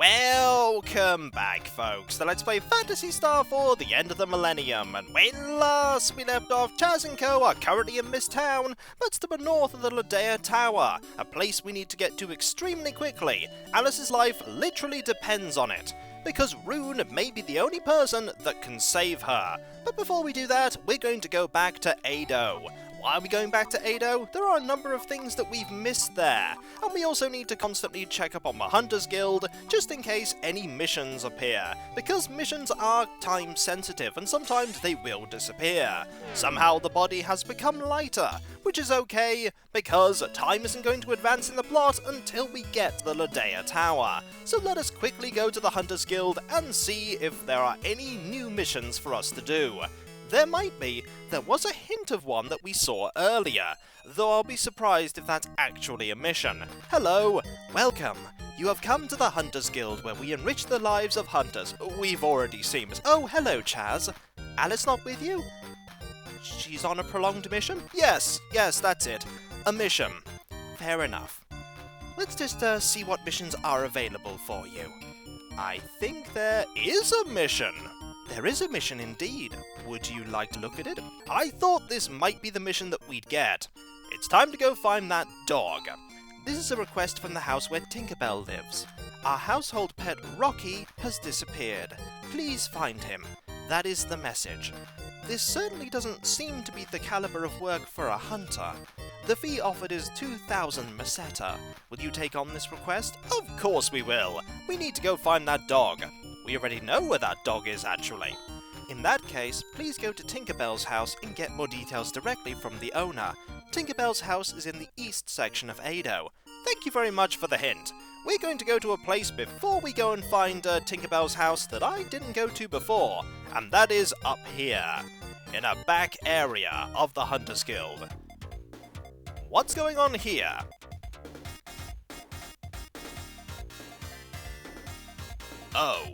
Welcome back, folks, to Let's Play Fantasy Star for the end of the millennium, and when last we left off, Chaz and Co are currently in this town, but to the north of the Ladea Tower, a place we need to get to extremely quickly. Alys's life literally depends on it, because Rune may be the only person that can save her. But before we do that, we're going to go back to Ado. Why are we going back to Ado? There are a number of things that we've missed there, and we also need to constantly check up on the Hunters Guild, just in case any missions appear, because missions are time sensitive and sometimes they will disappear. Somehow the body has become lighter, which is okay, because time isn't going to advance in the plot until we get to the Ladea Tower. So let us quickly go to the Hunters Guild and see if there are any new missions for us to do. There might be. There was a hint of one that we saw earlier, though I'll be surprised if that's actually a mission. Hello, welcome. You have come to the Hunters Guild, where we enrich the lives of hunters. We've already seen this. Oh, hello, Chaz. Alys not with you? She's on a prolonged mission? Yes, that's it. A mission. Fair enough. Let's just see what missions are available for you. I think there is a mission. There is a mission indeed. Would you like to look at it? I thought this might be the mission that we'd get. It's time to go find that dog. This is a request from the house where Tinkerbell lives. Our household pet Rocky has disappeared. Please find him. That is the message. This certainly doesn't seem to be the caliber of work for a hunter. The fee offered is 2,000 meseta. Will you take on this request? Of course we will. We need to go find that dog. We already know where that dog is, actually. In that case, please go to Tinkerbell's house and get more details directly from the owner. Tinkerbell's house is in the east section of Ado. Thank you very much for the hint. We're going to go to a place before we go and find Tinkerbell's house that I didn't go to before, and that is up here, in a back area of the Hunters Guild. What's going on here? Oh.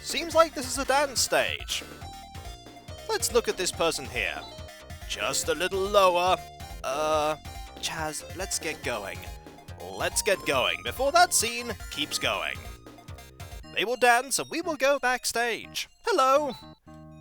Seems like this is a dance stage. Let's look at this person here. Just a little lower. Chaz, let's get going. Let's get going before that scene keeps going. They will dance and we will go backstage. Hello!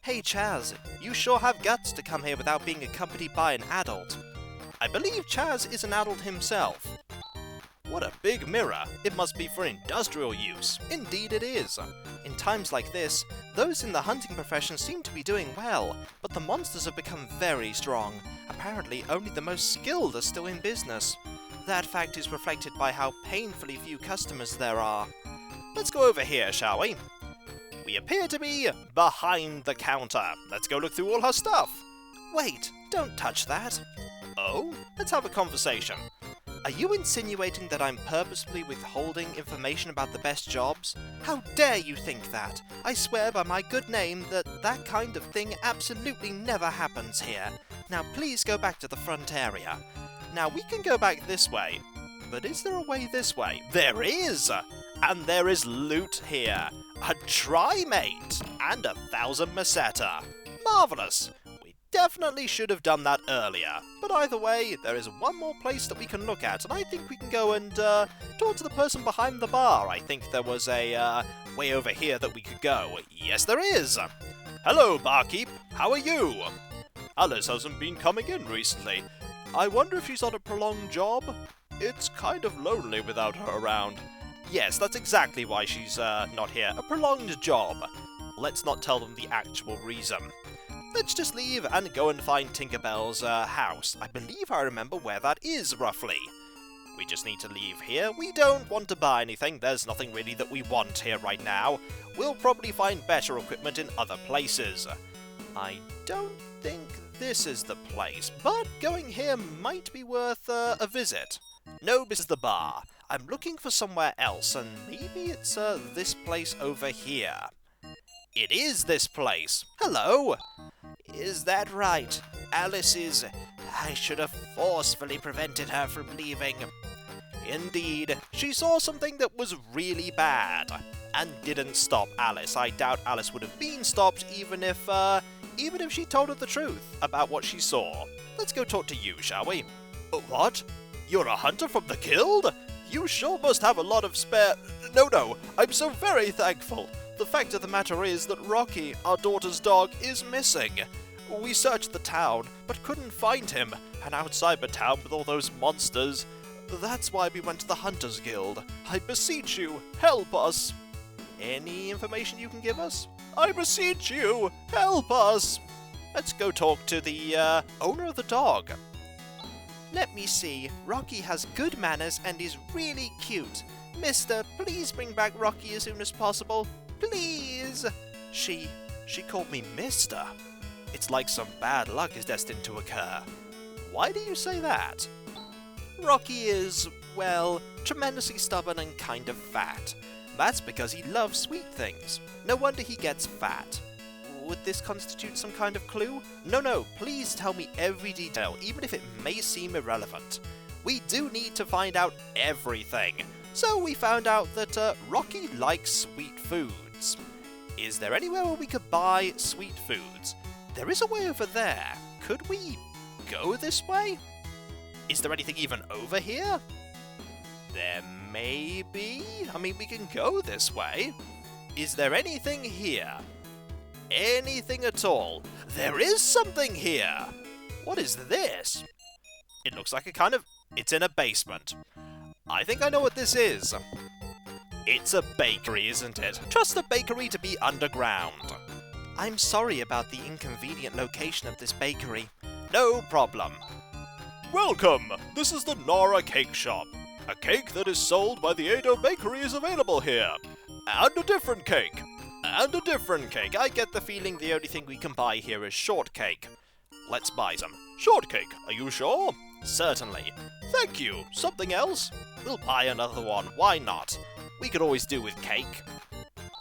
Hey Chaz, you sure have guts to come here without being accompanied by an adult. I believe Chaz is an adult himself. What a big mirror! It must be for industrial use. Indeed it is. In times like this, those in the hunting profession seem to be doing well, but the monsters have become very strong. Apparently, only the most skilled are still in business. That fact is reflected by how painfully few customers there are. Let's go over here, shall we? We appear to be behind the counter. Let's go look through all her stuff. Wait, don't touch that. Oh? Let's have a conversation. Are you insinuating that I'm purposefully withholding information about the best jobs? How dare you think that? I swear by my good name that kind of thing absolutely never happens here. Now please go back to the front area. Now we can go back this way, but is there a way this way? There is! And there is loot here. A trimate and 1,000 meseta. Marvellous! Definitely should have done that earlier, but either way, there is one more place that we can look at, and I think we can go and talk to the person behind the bar. I think there was a way over here that we could go. Yes, there is! Hello, barkeep. How are you? Alys hasn't been coming in recently. I wonder if she's on a prolonged job? It's kind of lonely without her around. Yes, that's exactly why she's not here. A prolonged job. Let's not tell them the actual reason. Let's just leave and go and find Tinkerbell's house. I believe I remember where that is, roughly. We just need to leave here. We don't want to buy anything. There's nothing really that we want here right now. We'll probably find better equipment in other places. I don't think this is the place, but going here might be worth a visit. No, this is the bar. I'm looking for somewhere else, and maybe it's this place over here. It is this place. Hello! Is that right? Alys is... I should have forcefully prevented her from leaving. Indeed, she saw something that was really bad, and didn't stop Alys. I doubt Alys would have been stopped even if she told her the truth about what she saw. Let's go talk to you, shall we? What? You're a hunter from the guild? You sure must have a lot of spare... No, I'm so very thankful. The fact of the matter is that Rocky, our daughter's dog, is missing. We searched the town, but couldn't find him, and outside the town with all those monsters. That's why we went to the Hunters Guild. I beseech you, help us. Any information you can give us? I beseech you, help us. Let's go talk to the, owner of the dog. Let me see. Rocky has good manners and is really cute. Mister, please bring back Rocky as soon as possible. Please! She called me Mister. It's like some bad luck is destined to occur. Why do you say that? Rocky is, well, tremendously stubborn and kind of fat. That's because he loves sweet things. No wonder he gets fat. Would this constitute some kind of clue? No, please tell me every detail, even if it may seem irrelevant. We do need to find out everything. So we found out that Rocky likes sweet foods. Is there anywhere where we could buy sweet foods? There is a way over there. Could we go this way? Is there anything even over here? There may be. I mean, we can go this way. Is there anything here? Anything at all? There is something here! What is this? It looks like it's in a basement. I think I know what this is. It's a bakery, isn't it? Trust the bakery to be underground. I'm sorry about the inconvenient location of this bakery. No problem. Welcome! This is the Nara Cake Shop. A cake that is sold by the Ado Bakery is available here. And a different cake. And a different cake. I get the feeling the only thing we can buy here is shortcake. Let's buy some. Shortcake, are you sure? Certainly. Thank you. Something else? We'll buy another one. Why not? We could always do with cake.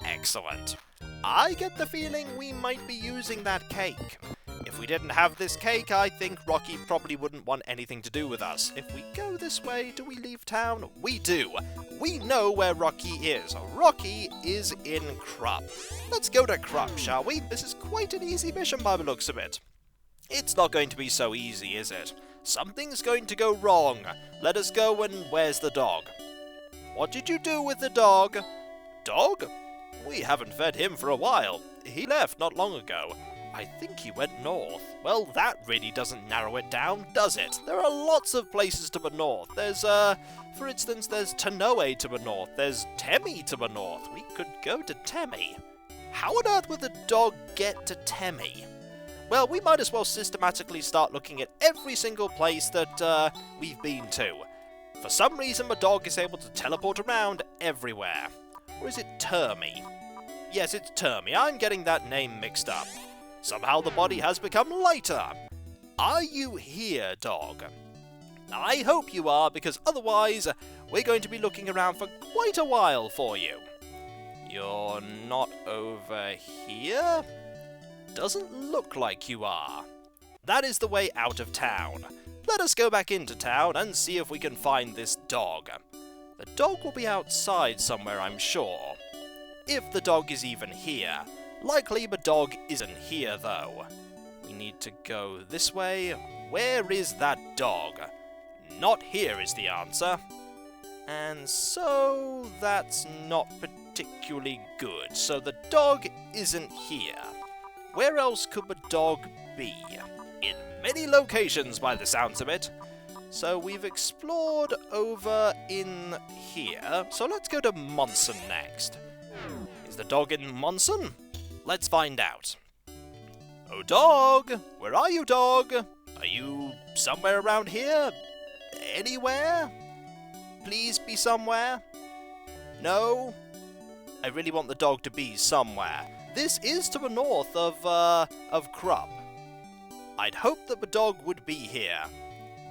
Excellent. I get the feeling we might be using that cake. If we didn't have this cake, I think Rocky probably wouldn't want anything to do with us. If we go this way, do we leave town? We do. We know where Rocky is. Rocky is in Krupp. Let's go to Krupp, shall we? This is quite an easy mission by the looks of it. It's not going to be so easy, is it? Something's going to go wrong. Let us go and where's the dog? What did you do with the dog? Dog? We haven't fed him for a while. He left not long ago. I think he went north. Well, that really doesn't narrow it down, does it? There are lots of places to the north. There's, for instance, there's Tanoe to the north. There's Temi to the north. We could go to Temi. How on earth would the dog get to Temi? Well, we might as well systematically start looking at every single place that, we've been to. For some reason, the dog is able to teleport around everywhere. Or is it Termi? Yes, it's Termi. I'm getting that name mixed up. Somehow the body has become lighter. Are you here, dog? I hope you are, because otherwise we're going to be looking around for quite a while for you. You're not over here? Doesn't look like you are. That is the way out of town. Let us go back into town and see if we can find this dog. The dog will be outside somewhere, I'm sure. If the dog is even here. Likely the dog isn't here, though. We need to go this way. Where is that dog? Not here is the answer. And so that's not particularly good. So the dog isn't here. Where else could the dog be? In many locations by the sounds of it. So we've explored over in here. So let's go to Monson next. Is the dog in Monson? Let's find out. Oh, dog! Where are you, dog? Are you somewhere around here? Anywhere? Please be somewhere? No? I really want the dog to be somewhere. This is to the north of Krupp. I'd hope that the dog would be here.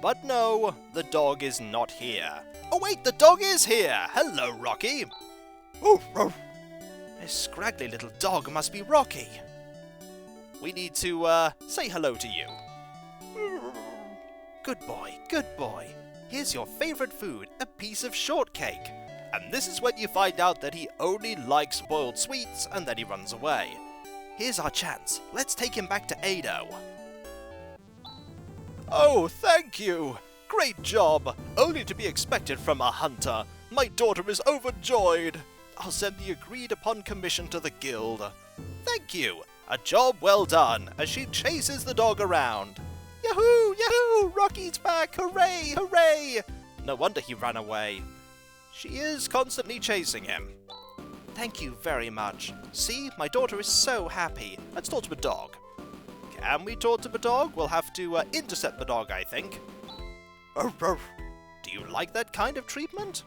But no, the dog is not here. Oh wait, the dog is here! Hello, Rocky! Oof, oof. This scraggly little dog must be Rocky. We need to, say hello to you. Good boy, good boy. Here's your favorite food, a piece of shortcake. And this is when you find out that he only likes boiled sweets and then he runs away. Here's our chance. Let's take him back to Ado. Oh, thank you. Great job! Only to be expected from a hunter. My daughter is overjoyed. I'll send the agreed upon commission to the guild. Thank you! A job well done, as she chases the dog around. Yahoo! Yahoo! Rocky's back! Hooray! Hooray! No wonder he ran away. She is constantly chasing him. Thank you very much. See, my daughter is so happy. Let's talk to the dog. Can we talk to the dog? We'll have to intercept the dog, I think. Do you like that kind of treatment?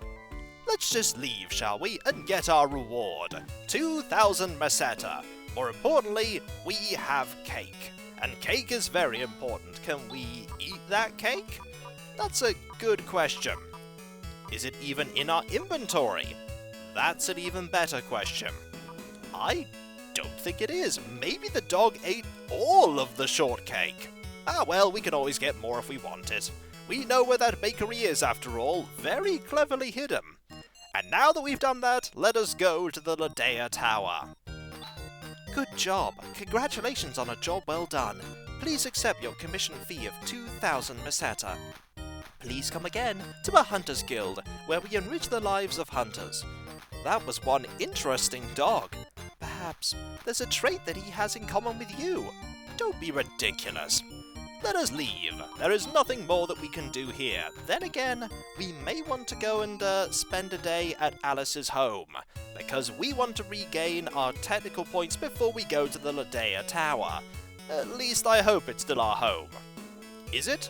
Let's just leave, shall we, and get our reward. 2,000 meseta. More importantly, we have cake. And cake is very important. Can we eat that cake? That's a good question. Is it even in our inventory? That's an even better question. I don't think it is. Maybe the dog ate all of the shortcake. Ah well, we can always get more if we want it. We know where that bakery is after all, very cleverly hidden. And now that we've done that, let us go to the Ladea Tower. Good job. Congratulations on a job well done. Please accept your commission fee of 2,000 meseta. Please come again to a Hunters Guild, where we enrich the lives of hunters. That was one interesting dog. Perhaps there's a trait that he has in common with you. Don't be ridiculous. Let us leave. There is nothing more that we can do here. Then again, we may want to go and spend a day at Alys's home, because we want to regain our technical points before we go to the Ladea Tower. At least I hope it's still our home. Is it?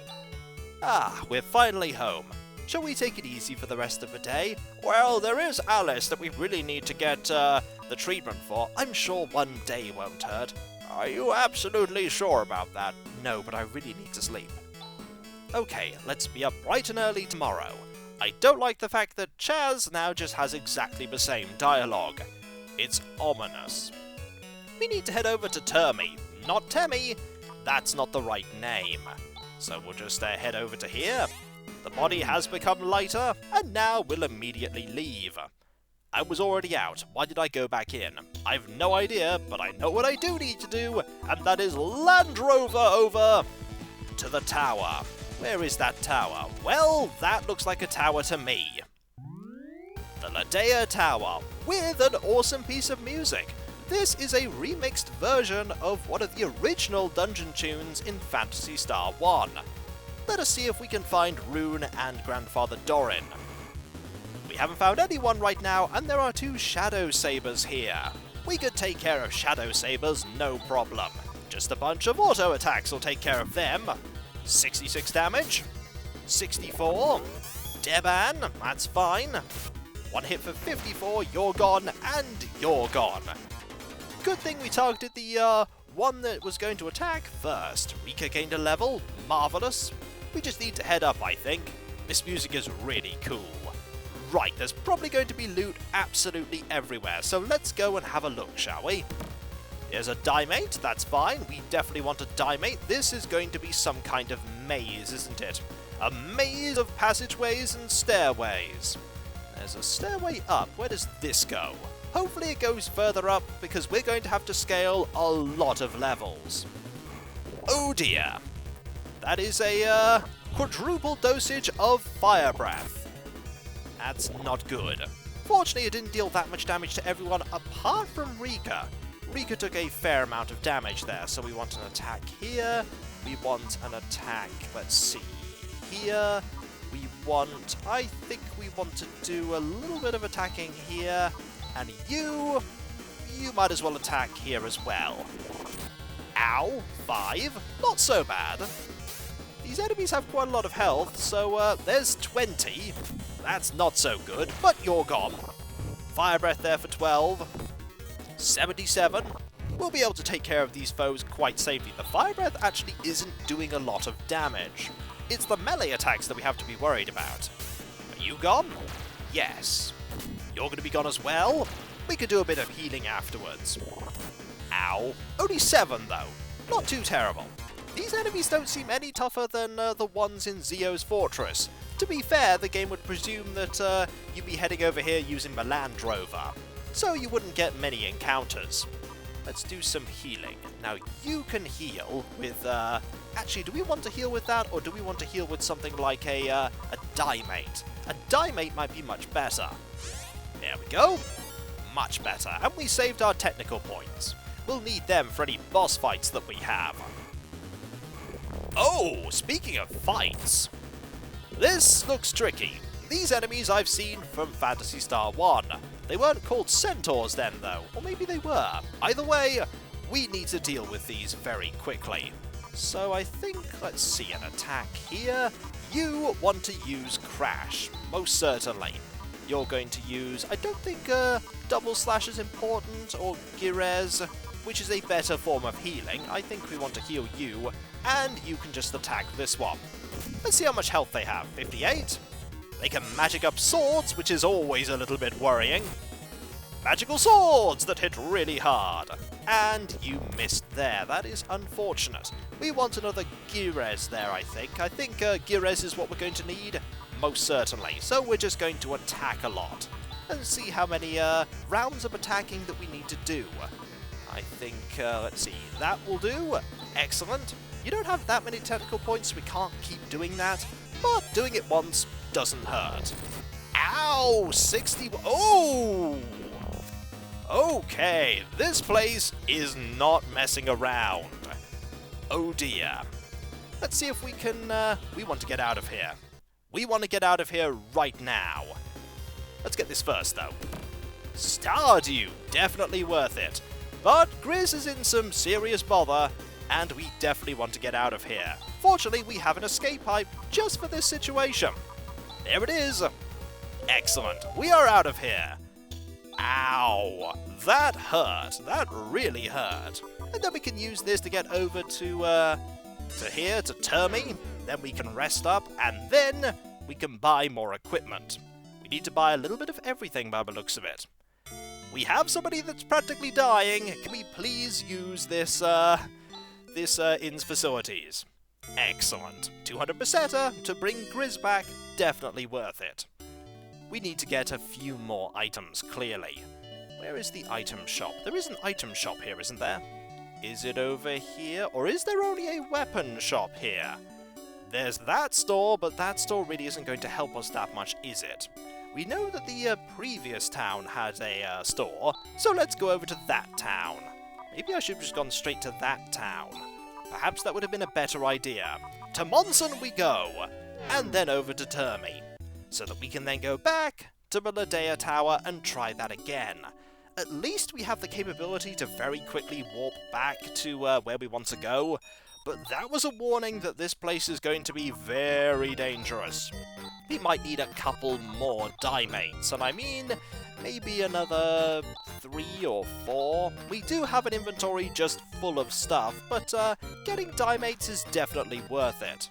Ah, we're finally home. Shall we take it easy for the rest of the day? Well, there is Alys that we really need to get the treatment for. I'm sure one day won't hurt. Are you absolutely sure about that? No, but I really need to sleep. Okay, let's be up bright and early tomorrow. I don't like the fact that Chaz now just has exactly the same dialogue. It's ominous. We need to head over to Termy, not Temmie. That's not the right name. So we'll just head over to here. The body has become lighter, and now we'll immediately leave. I was already out. Why did I go back in? I've no idea, but I know what I do need to do, and that is Land Rover over to the tower. Where is that tower? Well, that looks like a tower to me. The Ladea Tower, with an awesome piece of music. This is a remixed version of one of the original dungeon tunes in Phantasy Star 1. Let us see if we can find Rune and Grandfather Dorin. We haven't found anyone right now, and there are 2 Shadow Sabers here. We could take care of Shadow Sabers, no problem. Just a bunch of auto attacks will take care of them. 66 damage. 64. Deban, that's fine. 1 hit for 54, you're gone, and you're gone. Good thing we targeted the one that was going to attack first. Rika gained a level, marvellous. We just need to head up, I think. This music is really cool. Right, there's probably going to be loot absolutely everywhere, so let's go and have a look, shall we? Here's a diamate, that's fine. We definitely want a diamate. This is going to be some kind of maze, isn't it? A maze of passageways and stairways. There's a stairway up. Where does this go? Hopefully it goes further up, because we're going to have to scale a lot of levels. Oh dear. That is a quadruple dosage of fire breath. That's not good. Fortunately, it didn't deal that much damage to everyone apart from Rika. Rika took a fair amount of damage there, so we want an attack here. We want an attack, let's see, here. I think we want to do a little bit of attacking here. And you might as well attack here as well. Ow, 5. Not so bad. These enemies have quite a lot of health, so there's 20. That's not so good, but you're gone. Fire breath there for 12. 77. We'll be able to take care of these foes quite safely. The fire breath actually isn't doing a lot of damage. It's the melee attacks that we have to be worried about. Are you gone? Yes. You're going to be gone as well. We could do a bit of healing afterwards. Ow. Only 7 though. Not too terrible. These enemies don't seem any tougher than the ones in Zio's Fortress. To be fair, the game would presume that you'd be heading over here using the Land Rover, so you wouldn't get many encounters. Let's do some healing. Now, you can heal with, actually, do we want to heal with that, or do we want to heal with something like a Dimate? A Dimate might be much better. There we go. Much better. And we saved our technical points. We'll need them for any boss fights that we have. Oh, speaking of fights, this looks tricky. These enemies I've seen from Phantasy Star 1. They weren't called centaurs then, though. Or maybe they were. Either way, we need to deal with these very quickly. So I think, let's see, an attack here. You want to use Crash, most certainly. You're going to use, I don't think double slash is important, or Girez, which is a better form of healing. I think we want to heal you, and you can just attack this one. Let's see how much health they have. 58. They can magic up swords, which is always a little bit worrying. Magical swords that hit really hard. And you missed there. That is unfortunate. We want another Girez there, I think. I think Girez is what we're going to need. Most certainly. So we're just going to attack a lot. And see how many rounds of attacking that we need to do. I think, let's see, that will do. Excellent. You don't have that many technical points, so we can't keep doing that. But doing it once doesn't hurt. Ow! 60... Oh! Okay, this place is not messing around. Oh dear. Let's see if we can... we want to get out of here. We want to get out of here right now. Let's get this first, though. Stardew! Definitely worth it. But Grizz is in some serious bother, and we definitely want to get out of here. Fortunately, we have an escape pipe just for this situation. There it is. Excellent. We are out of here. Ow. That hurt. That really hurt. And then we can use this to get over to here, to Termy. Then we can rest up, and then we can buy more equipment. We need to buy a little bit of everything by the looks of it. We have somebody that's practically dying. Can we please use this inn's facilities? Excellent. 200 meseta to bring Grizz back. Definitely worth it. We need to get a few more items, clearly. Where is the item shop? There is an item shop here, isn't there? Is it over here? Or is there only a weapon shop here? There's that store, but that store really isn't going to help us that much, is it? We know that the previous town had a store, so let's go over to that town. Maybe I should have just gone straight to that town. Perhaps that would have been a better idea. To Monson we go, and then over to Termy, so that we can then go back to the Ladea Tower and try that again. At least we have the capability to very quickly warp back to where we want to go, but that was a warning that this place is going to be very dangerous. We might need a couple more Dimates, and I mean, maybe another 3 or 4. We do have an inventory just full of stuff, but getting Dimates is definitely worth it.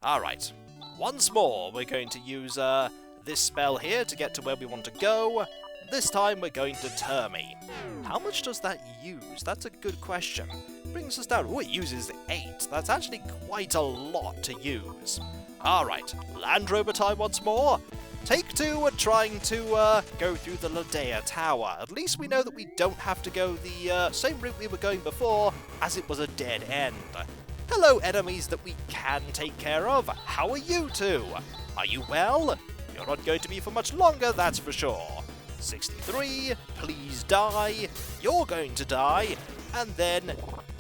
Alright, once more we're going to use this spell here to get to where we want to go. This time we're going to Termy. How much does that use? That's a good question. Brings us down. Oh, it uses 8. That's actually quite a lot to use. Alright, Land Rover time once more. Take 2, we're trying to go through the Ladea Tower. At least we know that we don't have to go the same route we were going before, as it was a dead end. Hello, enemies that we can take care of. How are you two? Are you well? You're not going to be for much longer, that's for sure. 63, please die. You're going to die. And then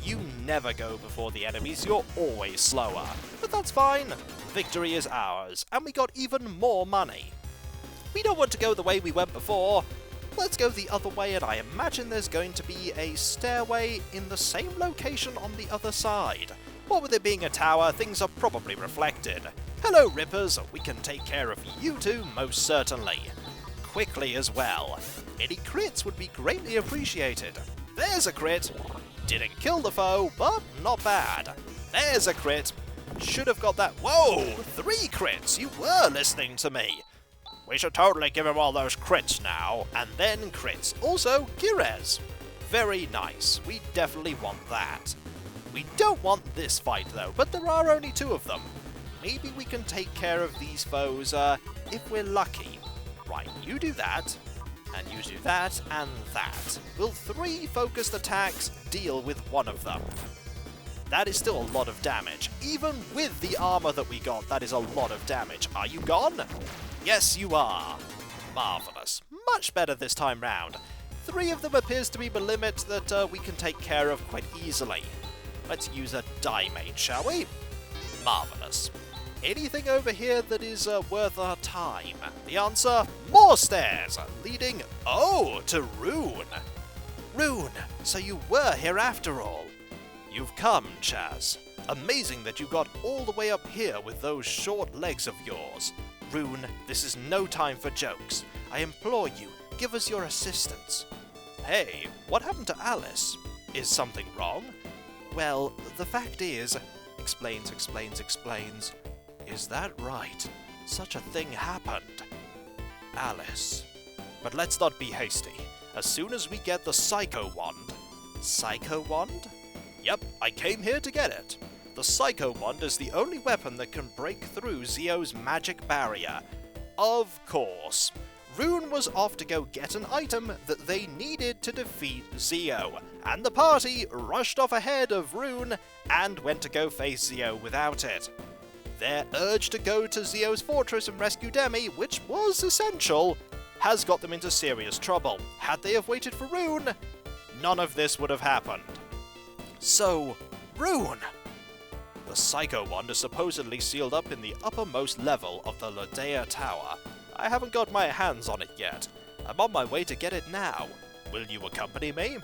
you never go before the enemies, you're always slower. But that's fine. Victory is ours, and we got even more money. We don't want to go the way we went before. Let's go the other way, and I imagine there's going to be a stairway in the same location on the other side. What with it being a tower, things are probably reflected. Hello, Rippers. We can take care of you two, most certainly. Quickly as well. Any crits would be greatly appreciated. There's a crit. Didn't kill the foe, but not bad. There's a crit. Should have got that. Whoa! 3 crits! You were listening to me. We should totally give him all those crits now. And then crits. Also, Girez. Very nice. We definitely want that. We don't want this fight, though, but there are only 2 of them. Maybe we can take care of these foes if we're lucky. Right, you do that. And you do that and that. Will 3 focused attacks deal with one of them? That is still a lot of damage. Even with the armor that we got, that is a lot of damage. Are you gone? Yes, you are. Marvelous. Much better this time round. 3 of them appears to be the limit that we can take care of quite easily. Let's use a die mate, shall we? Marvelous. Anything over here that is worth our time? The answer, more stairs, leading, to Rune. Rune, so you were here after all. You've come, Chaz. Amazing that you got all the way up here with those short legs of yours. Rune, this is no time for jokes. I implore you, give us your assistance. Hey, what happened to Alys? Is something wrong? Well, the fact is... Explains. Is that right? Such a thing happened. Alys. But let's not be hasty. As soon as we get the Psycho Wand... Psycho Wand? Yep, I came here to get it. The Psycho Wand is the only weapon that can break through Zio's magic barrier. Of course. Rune was off to go get an item that they needed to defeat Zio, and the party rushed off ahead of Rune and went to go face Zio without it. Their urge to go to Zio's fortress and rescue Demi, which was essential, has got them into serious trouble. Had they have waited for Rune, none of this would have happened. So, Rune! The Psycho Wand is supposedly sealed up in the uppermost level of the Ladea Tower. I haven't got my hands on it yet. I'm on my way to get it now. Will you accompany me?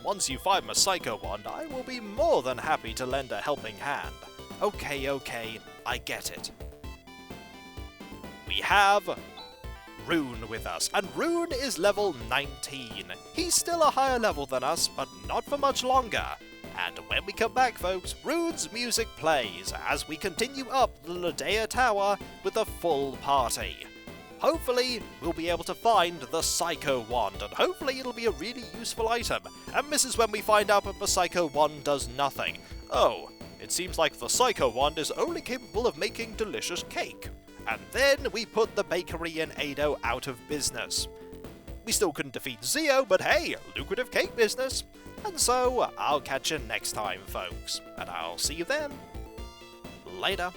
Once you find my Psycho Wand, I will be more than happy to lend a helping hand. Okay, I get it. We have Rune with us, and Rune is level 19. He's still a higher level than us, but not for much longer. And when we come back, folks, Rune's music plays as we continue up the Ladea Tower with a full party. Hopefully, we'll be able to find the Psycho Wand, and hopefully it'll be a really useful item. And this is when we find out that the Psycho Wand does nothing. Oh, it seems like the Psycho Wand is only capable of making delicious cake. And then we put the bakery in Ado out of business. We still couldn't defeat Zio, but hey, lucrative cake business. And so, I'll catch you next time, folks. And I'll see you then. Later.